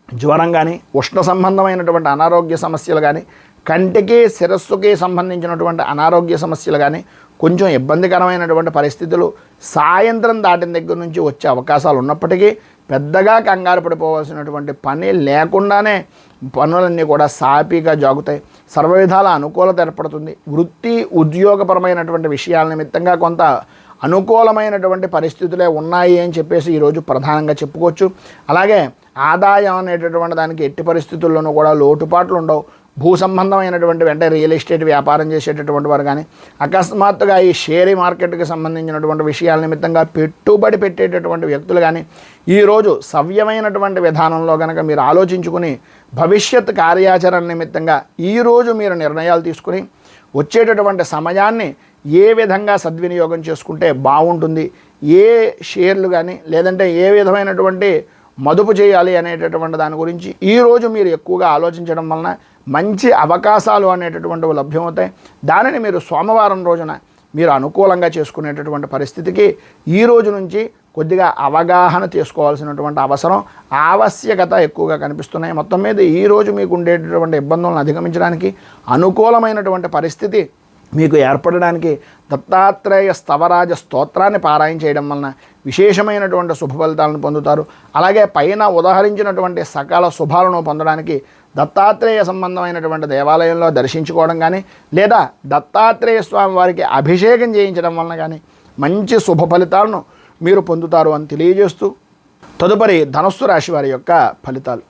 జ్వరం కానీ, ఉష్ణ సంబంధమైనటువంటి అనారోగ్య సమస్యలు కానీ, కంటికి శిరస్సుకి సంబంధించినటువంటి అనారోగ్య సమస్యలు కానీ, కొంచెం ఇబ్బందికరమైనటువంటి పరిస్థితులు సాయంత్రం దాటిన దగ్గర నుంచి వచ్చే అవకాశాలు ఉన్నప్పటికీ పెద్దగా కంగారు పడిపోవాల్సినటువంటి పని లేకుండానే పనులన్నీ కూడా సాఫీగా జాగుతాయి. సర్వవిధాల అనుకూలత ఏర్పడుతుంది. వృత్తి ఉద్యోగపరమైనటువంటి విషయాల నిమిత్తంగా కొంత అనుకూలమైనటువంటి పరిస్థితులే ఉన్నాయి అని చెప్పేసి ఈరోజు ప్రధానంగా చెప్పుకోవచ్చు. అలాగే ఆదాయం అనేటటువంటి దానికి ఎట్టి పరిస్థితుల్లోనూ కూడా లోటుపాట్లు ఉండవు. భూ సంబంధమైనటువంటి వెంటనే రియల్ ఎస్టేట్ వ్యాపారం చేసేటటువంటి వారు కానీ, అకస్మాత్తుగా ఈ షేర్ మార్కెట్కి సంబంధించినటువంటి విషయాల నిమిత్తంగా పెట్టుబడి పెట్టేటటువంటి వ్యక్తులు కానీ ఈరోజు సవ్యమైనటువంటి విధానంలో కనుక మీరు ఆలోచించుకుని భవిష్యత్ కార్యాచరణ నిమిత్తంగా ఈరోజు మీరు నిర్ణయాలు తీసుకుని వచ్చేటటువంటి సమయాన్ని ఏ విధంగా సద్వినియోగం చేసుకుంటే బాగుంటుంది, ఏ షేర్లు కానీ లేదంటే ఏ విధమైనటువంటి మదుపు చేయాలి అనేటటువంటి దాని గురించి ఈరోజు మీరు ఎక్కువగా ఆలోచించడం వలన మంచి అవకాశాలు అనేటటువంటివి లభ్యమవుతాయి. దానిని మీరు సోమవారం రోజున మీరు అనుకూలంగా చేసుకునేటటువంటి పరిస్థితికి ఈ రోజు నుంచి కొద్దిగా అవగాహన చేసుకోవాల్సినటువంటి అవసరం, ఆవశ్యకత ఎక్కువగా కనిపిస్తున్నాయి. మొత్తం మీద ఈరోజు మీకు ఉండేటటువంటి ఇబ్బందులను అధిగమించడానికి అనుకూలమైనటువంటి పరిస్థితి మీకు ఏర్పడడానికి దత్తాత్రేయ స్తవరాజ స్తోత్రాన్ని పారాయణ చేయడం వలన విశేషమైనటువంటి శుభ ఫలితాలను పొందుతారు. అలాగే పైన ఉదాహరించినటువంటి సకల శుభాలను పొందడానికి దత్తాత్రేయ సంబంధమైనటువంటి దేవాలయంలో దర్శించుకోవడం కానీ లేదా దత్తాత్రేయ స్వామి వారికి అభిషేకం చేయించడం వలన కానీ మంచి శుభ ఫలితాలను మీరు పొందుతారు అని తెలియజేస్తూ తదుపరి ధనస్సు రాశి వారి యొక్క ఫలితాలు.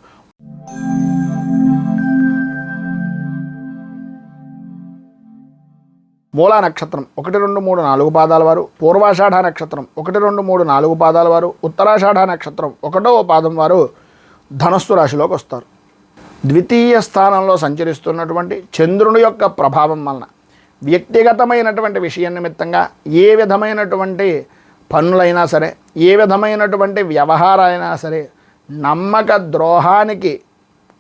మూలా నక్షత్రం 1, 2, 3, 4 పాదాల వారు, పూర్వాషాఢ నక్షత్రం 1, 2, 3, 4 పాదాల వారు, ఉత్తరాషాఢ నక్షత్రం 1వ పాదం వారు ధనస్సు రాశిలోకి వస్తారు. ద్వితీయ స్థానంలో సంచరిస్తున్నటువంటి చంద్రుని యొక్క ప్రభావం వలన వ్యక్తిగతమైనటువంటి విషయం నిమిత్తంగా ఏ విధమైనటువంటి పనులైనా సరే, ఏ విధమైనటువంటి వ్యవహారాలైనా సరే నమ్మక ద్రోహానికి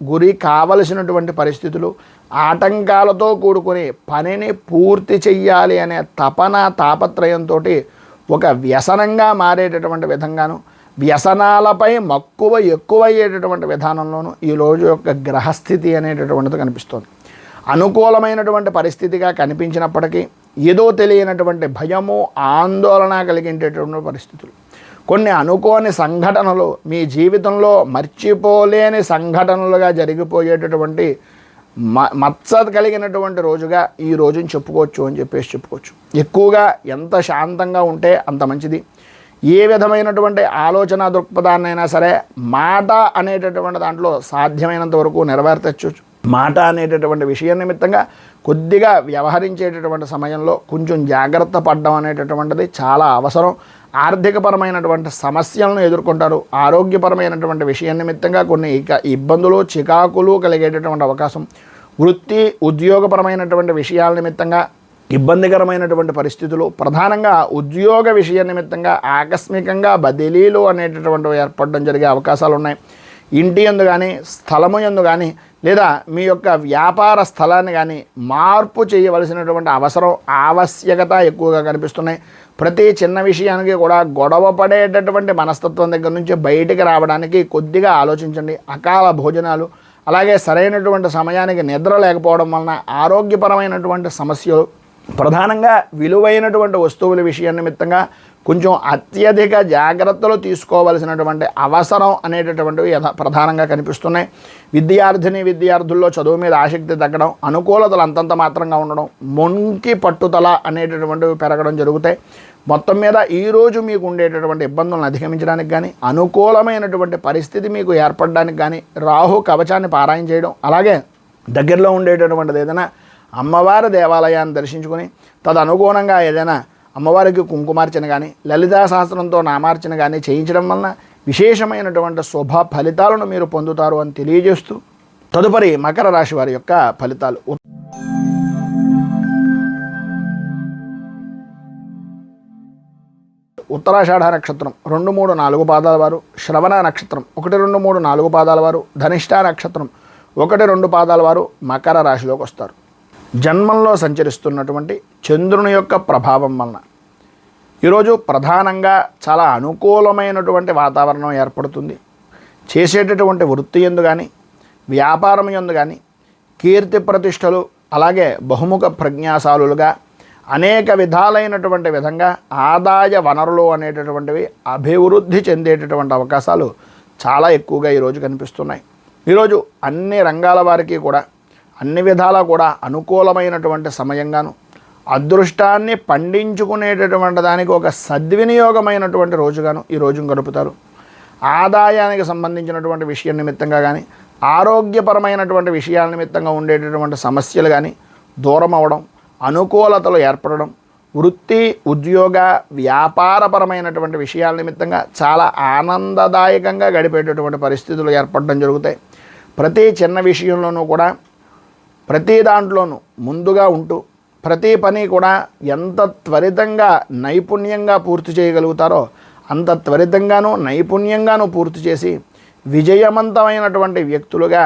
గురి కావలసినటువంటి పరిస్థితులు, ఆటంకాలతో కూడుకుని పనిని పూర్తి చెయ్యాలి అనే తపన తాపత్రయంతో ఒక వ్యసనంగా మారేటటువంటి విధంగాను, వ్యసనాలపై మక్కువ ఎక్కువయ్యేటటువంటి విధానంలోనూ ఈరోజు యొక్క గ్రహస్థితి అనేటటువంటిది కనిపిస్తుంది. అనుకూలమైనటువంటి పరిస్థితిగా కనిపించినప్పటికీ ఏదో తెలియనటువంటి భయము, ఆందోళన కలిగేటటువంటి పరిస్థితులు, కొన్ని అనుకోని సంఘటనలు మీ జీవితంలో మర్చిపోలేని సంఘటనలుగా జరిగిపోయేటటువంటి మత్స కలిగినటువంటి రోజుగా ఈ రోజుని చెప్పుకోవచ్చు అని చెప్పుకోవచ్చు. ఎక్కువగా ఎంత శాంతంగా ఉంటే అంత మంచిది. ఏ విధమైనటువంటి ఆలోచన దృక్పథాన్నైనా సరే మాట అనేటటువంటి దాంట్లో సాధ్యమైనంత వరకు నెరవేర్చచ్చు. మాట అనేటటువంటి విషయం నిమిత్తంగా కొద్దిగా వ్యవహరించేటటువంటి సమయంలో కొంచెం జాగ్రత్త పడడం అనేటటువంటిది చాలా అవసరం. ఆర్థికపరమైనటువంటి సమస్యలను ఎదుర్కొంటారు. ఆరోగ్యపరమైనటువంటి విషయం నిమిత్తంగా కొన్ని ఇబ్బందులు, చికాకులు కలిగేటటువంటి అవకాశం. వృత్తి ఉద్యోగపరమైనటువంటి విషయాల నిమిత్తంగా ఇబ్బందికరమైనటువంటి పరిస్థితులు, ప్రధానంగా ఉద్యోగ విషయ నిమిత్తంగా ఆకస్మికంగా బదిలీలు అనేటటువంటివి ఏర్పడడం జరిగే అవకాశాలు ఉన్నాయి. ఇంటి యందు కానీ, స్థలము యందు కానీ లేదా మీ యొక్క వ్యాపార స్థలాన్ని కానీ మార్పు చేయవలసినటువంటి అవసరం, ఆవశ్యకత ఎక్కువగా కనిపిస్తున్నాయి. ప్రతి చిన్న విషయానికి కూడా గొడవ పడేటటువంటి మనస్తత్వం దగ్గర నుంచి బయటికి రావడానికి కొద్దిగా ఆలోచించండి. అకాల భోజనాలు, అలాగే సరైనటువంటి సమయానికి నిద్ర లేకపోవడం వలన ఆరోగ్యపరమైనటువంటి సమస్యలు, ప్రధానంగా విలువైనటువంటి వస్తువుల విషయం నిమిత్తంగా కొంచెం అత్యధిక జాగ్రత్తలు తీసుకోవలసినటువంటి అవసరం అనేటటువంటివి ప్రధానంగా కనిపిస్తున్నాయి. విద్యార్థుల్లో చదువు మీద ఆసక్తి తగ్గడం, అనుకూలతలు అంతంత మాత్రంగా ఉండడం, మొంకి పట్టుదల అనేటటువంటివి పెరగడం జరుగుతాయి. మొత్తం మీద ఈరోజు మీకు ఉండేటటువంటి ఇబ్బందులను అధిగమించడానికి కానీ, అనుకూలమైనటువంటి పరిస్థితి మీకు ఏర్పడడానికి కానీ రాహు కవచాన్ని పారాయణ చేయడం, అలాగే దగ్గరలో ఉండేటటువంటిది ఏదైనా అమ్మవారి దేవాలయాన్ని దర్శించుకొని తదనుగుణంగా ఏదైనా అమ్మవారికి కుంకుమార్చన కానీ, లలితా సహస్రంతో నామార్చన కానీ చేయించడం వలన విశేషమైనటువంటి శుభ ఫలితాలను మీరు పొందుతారు అని తెలియజేస్తూ, తదుపరి మకర రాశి వారి యొక్క ఫలితాలు. ఉత్తరాషాఢ నక్షత్రం 2, 3, 4 పాదాల వారు, శ్రవణ నక్షత్రం 1, 2, 3, 4 పాదాల వారు, ధనిష్ఠా నక్షత్రం 1, 2 పాదాల వారు మకర రాశిలోకి వస్తారు. జన్మంలో సంచరిస్తున్నటువంటి చంద్రుని యొక్క ప్రభావం వలన ఈరోజు ప్రధానంగా చాలా అనుకూలమైనటువంటి వాతావరణం ఏర్పడుతుంది. చేసేటటువంటి వృత్తి యందు కానీ, వ్యాపారం యందు కానీ కీర్తి ప్రతిష్టలు, అలాగే బహుముఖ ప్రజ్ఞాశాలులుగా అనేక విధాలైనటువంటి విధంగా ఆదాయ వనరులు అనేటటువంటివి అభివృద్ధి చెందేటటువంటి అవకాశాలు చాలా ఎక్కువగా ఈరోజు కనిపిస్తున్నాయి. ఈరోజు అన్ని రంగాల వారికి కూడా అన్ని విధాలా కూడా అనుకూలమైనటువంటి సమయంగాను, అదృష్టాన్ని పండించుకునేటటువంటి దానికి ఒక సద్వినియోగమైనటువంటి రోజుగాను ఈ రోజు గడుపుతారు. ఆదాయానికి సంబంధించినటువంటి విషయం నిమిత్తంగా కానీ, ఆరోగ్యపరమైనటువంటి విషయాల నిమిత్తంగా ఉండేటటువంటి సమస్యలు కానీ దూరం అవ్వడం, అనుకూలతలు ఏర్పడడం, వృత్తి ఉద్యోగ వ్యాపారపరమైనటువంటి విషయాల నిమిత్తంగా చాలా ఆనందదాయకంగా గడిపేటటువంటి పరిస్థితులు ఏర్పడడం జరుగుతాయి. ప్రతి చిన్న విషయంలోనూ కూడా ప్రతి దాంట్లోనూ ముందుగా ఉంటూ ప్రతి పని కూడా ఎంత త్వరితంగా నైపుణ్యంగా పూర్తి చేయగలుగుతారో అంత త్వరితంగానూ నైపుణ్యంగానూ పూర్తి చేసి విజయవంతమైనటువంటి వ్యక్తులుగా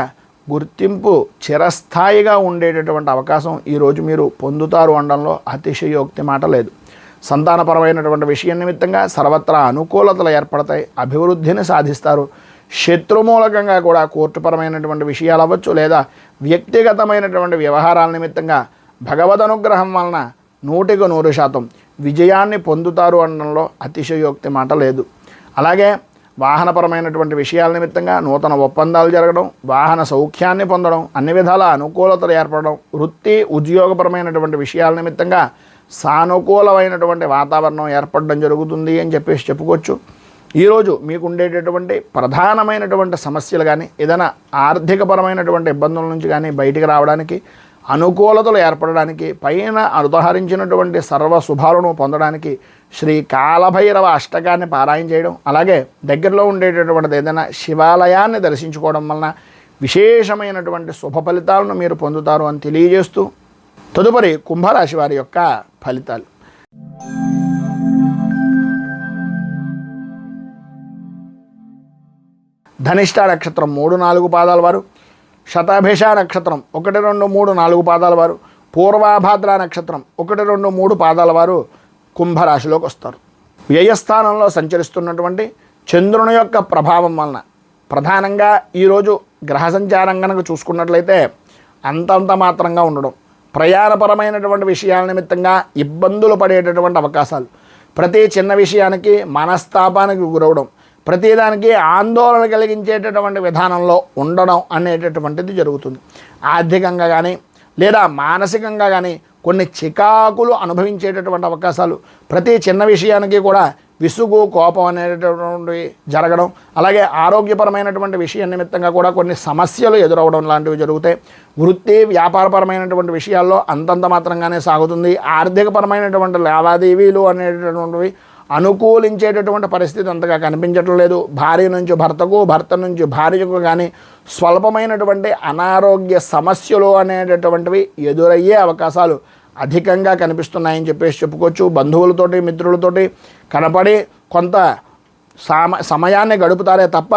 గుర్తింపు చిరస్థాయిగా ఉండేటటువంటి అవకాశం ఈరోజు మీరు పొందుతారు అనడంలో అతిశయోక్తి మాట లేదు. సంతానపరమైనటువంటి విషయం నిమిత్తంగా సర్వత్రా అనుకూలతలు ఏర్పడతాయి, అభివృద్ధిని సాధిస్తారు. శత్రుమూలకంగా కూడా కోర్టుపరమైనటువంటి విషయాలు అవ్వచ్చు, లేదా వ్యక్తిగతమైనటువంటి వ్యవహారాల నిమిత్తంగా భగవద్ అనుగ్రహం వలన 100% విజయాన్ని పొందుతారు అనడంలో అతిశయోక్తి మాట లేదు. అలాగే వాహనపరమైనటువంటి విషయాల నిమిత్తంగా నూతన ఒప్పందాలు జరగడం, వాహన సౌఖ్యాన్ని పొందడం, అన్ని విధాల అనుకూలతలు ఏర్పడడం, వృత్తి ఉద్యోగపరమైనటువంటి విషయాల నిమిత్తంగా సానుకూలమైనటువంటి వాతావరణం ఏర్పడడం జరుగుతుంది అని చెప్పుకోవచ్చు. ఈరోజు మీకు ఉండేటటువంటి ప్రధానమైనటువంటి సమస్యలు కానీ, ఏదైనా ఆర్థికపరమైనటువంటి ఇబ్బందుల నుంచి కానీ బయటికి రావడానికి, అనుకూలతలు ఏర్పడడానికి, పైన ఉదహరించినటువంటి సర్వ శుభాలను పొందడానికి శ్రీ కాలభైరవ అష్టకాన్ని పారాయణ చేయడం, అలాగే దగ్గరలో ఉండేటటువంటిది ఏదైనా శివాలయాన్ని దర్శించుకోవడం వలన విశేషమైనటువంటి శుభ ఫలితాలను మీరు పొందుతారు అని తెలియజేస్తూ, తదుపరి కుంభరాశి వారి యొక్క ఫలితాలు. ధనిష్ఠా నక్షత్రం 3, 4 పాదాల వారు, శతభిష నక్షత్రం 1, 2, 3, 4 పాదాల వారు, పూర్వాభాద్ర నక్షత్రం 1, 2, 3 పాదాల వారు కుంభరాశిలోకి వస్తారు. వ్యయస్థానంలో సంచరిస్తున్నటువంటి చంద్రుని యొక్క ప్రభావం వలన ప్రధానంగా ఈరోజు గ్రహ సంచారం కనుక చూసుకున్నట్లయితే అంతంత మాత్రంగా ఉండడం, ప్రయాణపరమైనటువంటి విషయాల నిమిత్తంగా ఇబ్బందులు పడేటటువంటి అవకాశాలు, ప్రతి చిన్న విషయానికి మనస్తాపానికి గురవడం, ప్రతిదానికి ఆందోళన కలిగించేటటువంటి విధానంలో ఉండడం అనేటటువంటిది జరుగుతుంది. ఆర్థికంగా కానీ లేదా మానసికంగా కానీ కొన్ని చికాకులు అనుభవించేటటువంటి అవకాశాలు, ప్రతి చిన్న విషయానికి కూడా విసుగు కోపం అనేటటువంటివి జరగడం, అలాగే ఆరోగ్యపరమైనటువంటి విషయం నిమిత్తంగా కూడా కొన్ని సమస్యలు ఎదురవడం లాంటివి జరుగుతాయి. వృత్తి వ్యాపారపరమైనటువంటి విషయాల్లో అంతంత మాత్రంగానే సాగుతుంది. ఆర్థికపరమైనటువంటి లావాదేవీలు అనేటటువంటివి అనుకూలించేటటువంటి పరిస్థితి అంతగా కనిపించటం లేదు. భార్య నుంచి భర్తకు, భర్త నుంచి భార్యకు కానీ స్వల్పమైనటువంటి అనారోగ్య సమస్యలు అనేటటువంటివి ఎదురయ్యే అవకాశాలు అధికంగా కనిపిస్తున్నాయని చెప్పుకోవచ్చు. బంధువులతోటి మిత్రులతోటి కనపడి కొంత సమయాన్ని గడుపుతారే తప్ప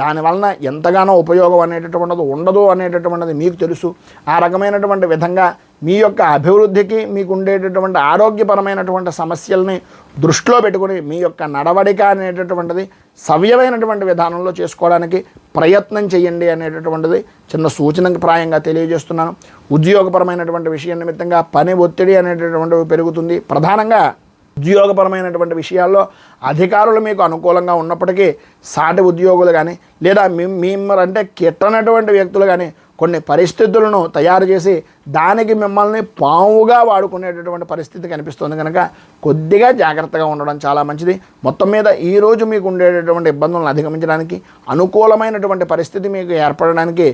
దానివలన ఎంతగానో ఉపయోగం అనేటటువంటిది ఉండదు అనేటటువంటిది మీకు తెలుసు. ఆ రకమైనటువంటి విధంగా మీ యొక్క అభివృద్ధికి, మీకు ఉండేటటువంటి ఆరోగ్యపరమైనటువంటి సమస్యల్ని దృష్టిలో పెట్టుకుని మీ యొక్క నడవడిక అనేటటువంటిది సవ్యమైనటువంటి విధానంలో చేసుకోవడానికి ప్రయత్నం చేయండి అనేటటువంటిది చిన్న సూచనకు ప్రాయంగా తెలియజేస్తున్నాను. ఉద్యోగపరమైనటువంటి విషయం నిమిత్తంగా పని ఒత్తిడి అనేటటువంటివి పెరుగుతుంది. ప్రధానంగా ఉద్యోగపరమైనటువంటి విషయాల్లో అధికారులు మీకు అనుకూలంగా ఉన్నప్పటికీ సాటి ఉద్యోగులు కానీ లేదా మిమ్మల్ని కిట్టనటువంటి వ్యక్తులు కానీ కొన్ని పరిస్థితులను తయారు చేసి దానికి మిమ్మల్ని పావుగా వాడుకునేటటువంటి పరిస్థితి కనిపిస్తుంది. కనుక కొద్దిగా జాగ్రత్తగా ఉండడం చాలా మంచిది. మొత్తం మీద ఈరోజు మీకు ఉండేటటువంటి ఇబ్బందులను అధిగమించడానికి, అనుకూలమైనటువంటి పరిస్థితి మీకు ఏర్పడడానికి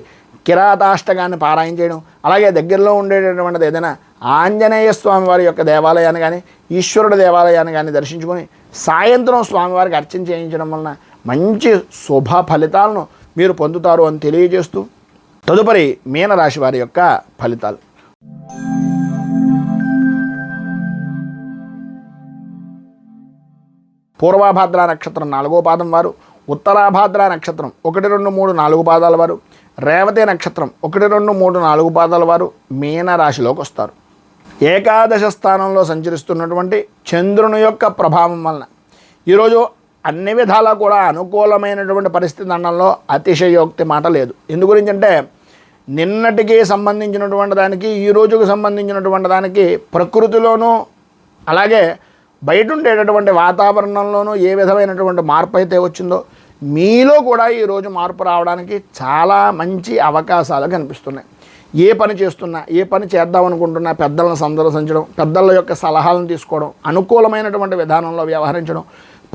కిరాతాష్టకాన్ని పారాయణ చేయడం, అలాగే దగ్గరలో ఉండేటటువంటిది ఏదైనా ఆంజనేయ స్వామి వారి యొక్క దేవాలయాన్ని కానీ ఈశ్వరుడు దేవాలయాన్ని కానీ దర్శించుకొని సాయంత్రం స్వామివారికి అర్చన చేయించడం వలన మంచి శుభ ఫలితాలను మీరు పొందుతారు అని తెలియజేస్తూ తదుపరి మీనరాశి వారి యొక్క ఫలితాలు. పూర్వభాద్ర నక్షత్రం 4వ పాదం వారు, ఉత్తరాభాద్ర నక్షత్రం 1, 2, 3, 4 పాదాల వారు, రేవతి నక్షత్రం 1, 2, 3, 4 పాదాల వారు మీనరాశిలోకి వస్తారు. ఏకాదశ స్థానంలో సంచరిస్తున్నటువంటి చంద్రుని యొక్క ప్రభావం వలన ఈరోజు అన్ని విధాలా కూడా అనుకూలమైనటువంటి పరిస్థితి అనడంలో అతిశయోక్తి మాట లేదు. ఎందు గురించి అంటే నిన్నటికి సంబంధించినటువంటి దానికి ఈ రోజుకు సంబంధించినటువంటి దానికి ప్రకృతిలోనూ అలాగే బయట ఉండేటటువంటి వాతావరణంలోనూ ఏ విధమైనటువంటి మార్పు అయితే వచ్చిందో మీలో కూడా ఈరోజు మార్పు రావడానికి చాలా మంచి అవకాశాలు కనిపిస్తున్నాయి. ఏ పని చేస్తున్నా, ఏ పని చేద్దాం అనుకుంటున్నా పెద్దలను సందర్శించడం, పెద్దల యొక్క సలహాలను తీసుకోవడం, అనుకూలమైనటువంటి విధానంలో వ్యవహరించడం,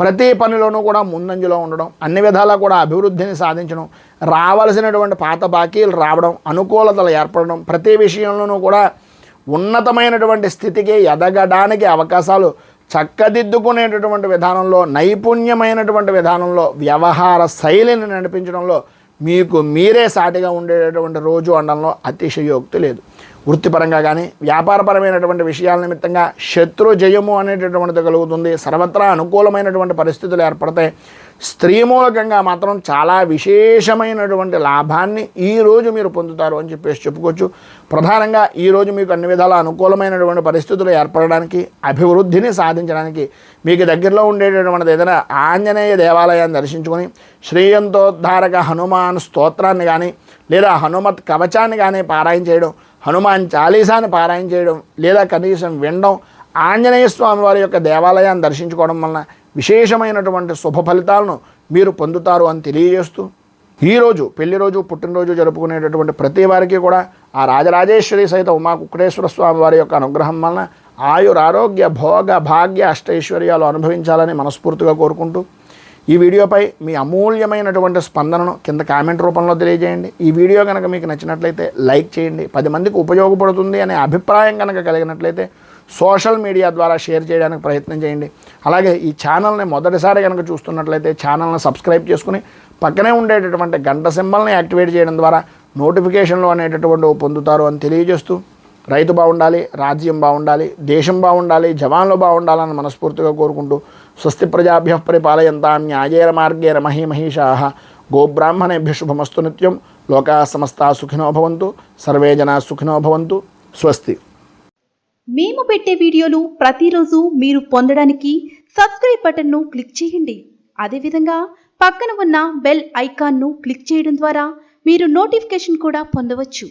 ప్రతి పనిలోనూ కూడా ముందంజలో ఉండడం, అన్ని విధాలా కూడా అభివృద్ధిని సాధించడం, రావాల్సినటువంటి పాత బాకీలు రావడం, అనుకూలతలు ఏర్పడడం, ప్రతి విషయంలోనూ కూడా ఉన్నతమైనటువంటి స్థితికి ఎదగడానికి అవకాశాలు చక్కదిద్దుకునేటటువంటి విధానంలో, నైపుణ్యమైనటువంటి విధానంలో వ్యవహార శైలిని నడిపించడంలో మీకు మీరే సాటిగా ఉండేటటువంటి రోజు అనడంలో అతిశయోక్తి లేదు. వృత్తిపరంగా కానీ వ్యాపారపరమైనటువంటి విషయాల నిమిత్తంగా శత్రు జయము అనేటటువంటిది కలుగుతుంది. సర్వత్రా అనుకూలమైనటువంటి పరిస్థితులు ఏర్పడతాయి. స్త్రీ మూలకంగా మాత్రం చాలా విశేషమైనటువంటి లాభాన్ని ఈరోజు మీరు పొందుతారు అని చెప్పేసి చెప్పుకోవచ్చు. ప్రధానంగా ఈరోజు మీకు అన్ని విధాల అనుకూలమైనటువంటి పరిస్థితులు ఏర్పడడానికి, అభివృద్ధిని సాధించడానికి మీకు దగ్గరలో ఉండేటటువంటిది ఏదైనా ఆంజనేయ దేవాలయాన్ని దర్శించుకొని శ్రీయంతోద్ధారక హనుమాన్ స్తోత్రాన్ని కానీ లేదా హనుమత్ కవచాన్ని కానీ పారాయణ చేయడం, హనుమాన్ చాలీసాని పారాయణ చేయడం లేదా కనీసం వినడం, ఆంజనేయ స్వామి వారి యొక్క దేవాలయాన్ని దర్శించుకోవడం వలన విశేషమైనటువంటి శుభ ఫలితాలను మీరు పొందుతారు అని తెలియజేస్తూ ఈరోజు పెళ్లి రోజు, పుట్టినరోజు జరుపుకునేటటువంటి ప్రతి వారికి కూడా ఆ రాజరాజేశ్వరి సహిత ఉమా కుక్కటేశ్వర స్వామి వారి యొక్క అనుగ్రహం వలన ఆయురారోగ్య భోగ భాగ్య అష్టైశ్వర్యాలు అనుభవించాలని మనస్ఫూర్తిగా కోరుకుంటూ ఈ వీడియోపై మీ అమూల్యమైనటువంటి స్పందనను కింద కామెంట్ రూపంలో తెలియజేయండి. ఈ వీడియో కనుక మీకు నచ్చినట్లయితే లైక్ చేయండి. 10 మందికి ఉపయోగపడుతుంది అనే అభిప్రాయం కనుక కలిగినట్లయితే సోషల్ మీడియా ద్వారా షేర్ చేయడానికి ప్రయత్నం చేయండి. అలాగే ఈ ఛానల్ని మొదటిసారి కనుక చూస్తున్నట్లయితే ఛానల్ని సబ్స్క్రైబ్ చేసుకుని పక్కనే ఉండేటటువంటి గంట సింబల్ని యాక్టివేట్ చేయడం ద్వారా నోటిఫికేషన్లు అనేటటువంటి పొందుతారు అని తెలియజేస్తూ రైతు బాగుండాలి, రాజ్యం బాగుండాలి, దేశం బాగుండాలి, జవాన్లు బాగుండాలని మనస్ఫూర్తిగా కోరుకుంటూ స్వస్తి ప్రజాభ్యః పరిపాలయంతాం న్యాయేన మార్గేణ మహీమహీషాః గోబ్రాహ్మణేభ్యః శుభమస్తు నిత్యం. లోకాః సమస్తాః సుఖినో భవంతు, సర్వే జనాః సుఖినో భవంతు. స్వస్తి. మేము పెట్టే వీడియోలు ప్రతిరోజు మీరు పొందడానికి సబ్స్క్రైబ్ బటన్ను క్లిక్ చేయండి. అదేవిధంగా పక్కన ఉన్న బెల్ ఐకాన్ను క్లిక్ చేయడం ద్వారా మీరు నోటిఫికేషన్ కూడా పొందవచ్చు.